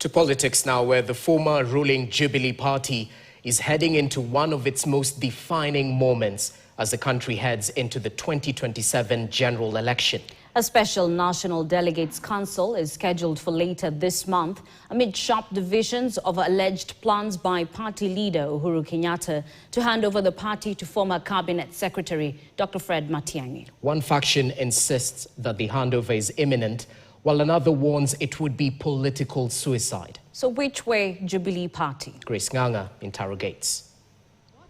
To politics now, where the former ruling Jubilee Party is heading into one of its most defining moments as the country heads into the 2027 general election. A special National Delegates Council is scheduled for later this month amid sharp divisions over alleged plans by party leader Uhuru Kenyatta to hand over the party to former Cabinet Secretary Dr. Fred Matiangi. One faction insists that the handover is imminent, while another warns it would be political suicide. So which way Jubilee Party? Grace Nganga interrogates.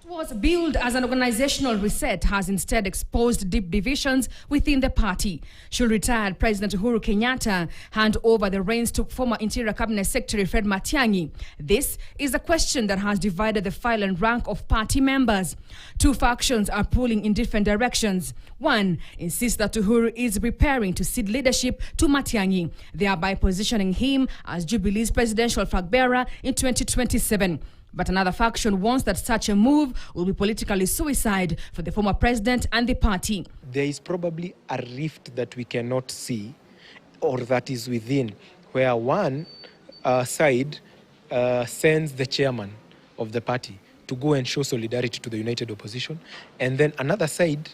What was billed as an organizational reset has instead exposed deep divisions within the party. Should retired President Uhuru Kenyatta hand over the reins to former Interior Cabinet Secretary Fred Matiangi? This is a question that has divided the file and rank of party members. Two factions are pulling in different directions. One insists that Uhuru is preparing to cede leadership to Matiangi, thereby positioning him as Jubilee's presidential flag bearer in 2027. But another faction warns that such a move will be politically suicide for the former president and the party. There is probably a rift that we cannot see or that is within, where one side sends the chairman of the party to go and show solidarity to the united opposition, and then another side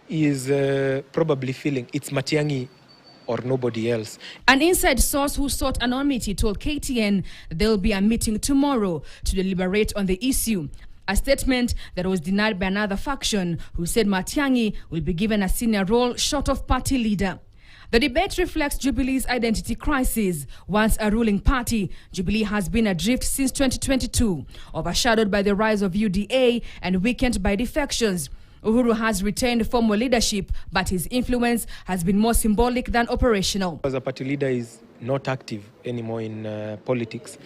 is probably feeling it's Matiangi or nobody else. An inside source who sought anonymity told KTN that there will be a meeting tomorrow to deliberate on the issue. A statement that was denied by another faction who said Matiangi will be given a senior role short of party leader. The debate reflects Jubilee's identity crisis. Once a ruling party, Jubilee has been adrift since 2022, overshadowed by the rise of UDA and weakened by defections. Uhuru has retained formal leadership, but his influence has been more symbolic than operational. As a party leader is not active anymore in politics,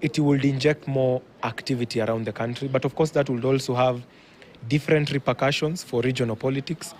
it will inject more activity around the country. But of course, that will also have different repercussions for regional politics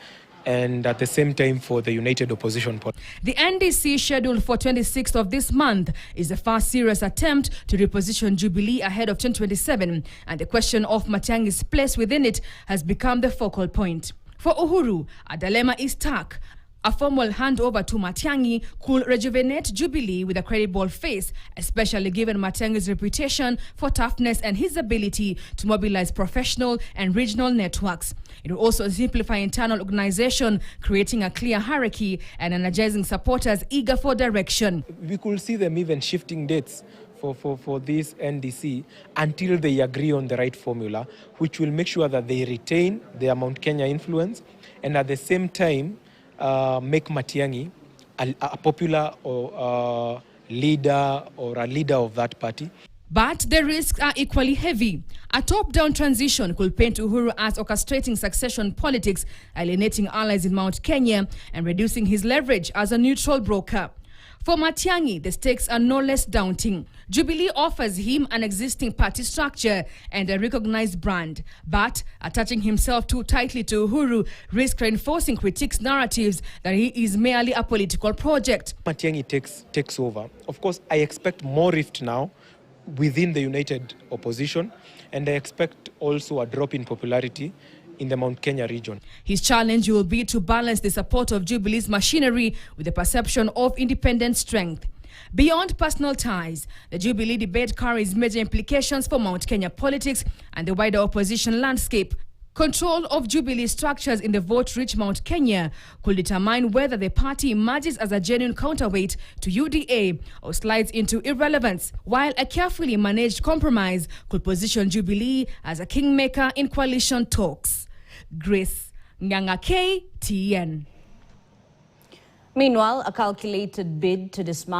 and at the same time for the united opposition. The NDC, scheduled for 26th of this month, is a far serious attempt to reposition Jubilee ahead of 2027, and the question of Matiangi's place within it has become the focal point. For Uhuru, a dilemma is stuck. A formal handover to Matiangi could rejuvenate Jubilee with a credible face, especially given Matiangi's reputation for toughness and his ability to mobilize professional and regional networks. It will also simplify internal organization, creating a clear hierarchy and energizing supporters eager for direction. We could see them even shifting dates for this NDC until they agree on the right formula, which will make sure that they retain their Mount Kenya influence and at the same time make Matiangi a popular or leader or a leader of that party. But the risks are equally heavy. A top-down transition could paint Uhuru as orchestrating succession politics, alienating allies in Mount Kenya and reducing his leverage as a neutral broker. For Matiangi, the stakes are no less daunting. Jubilee offers him an existing party structure and a recognized brand, but attaching himself too tightly to Uhuru risks reinforcing critics' narratives that he is merely a political project. Matiangi takes over. Of course, I expect more rift now within the united opposition, and I expect also a drop in popularity in the Mount Kenya region. His challenge will be to balance the support of Jubilee's machinery with the perception of independent strength. Beyond personal ties, the Jubilee debate carries major implications for Mount Kenya politics and the wider opposition landscape. Control of Jubilee structures in the vote-rich Mount Kenya could determine whether the party emerges as a genuine counterweight to UDA or slides into irrelevance, while a carefully managed compromise could position Jubilee as a kingmaker in coalition talks. Grace Nganga, KTN. Meanwhile, a calculated bid to dismantle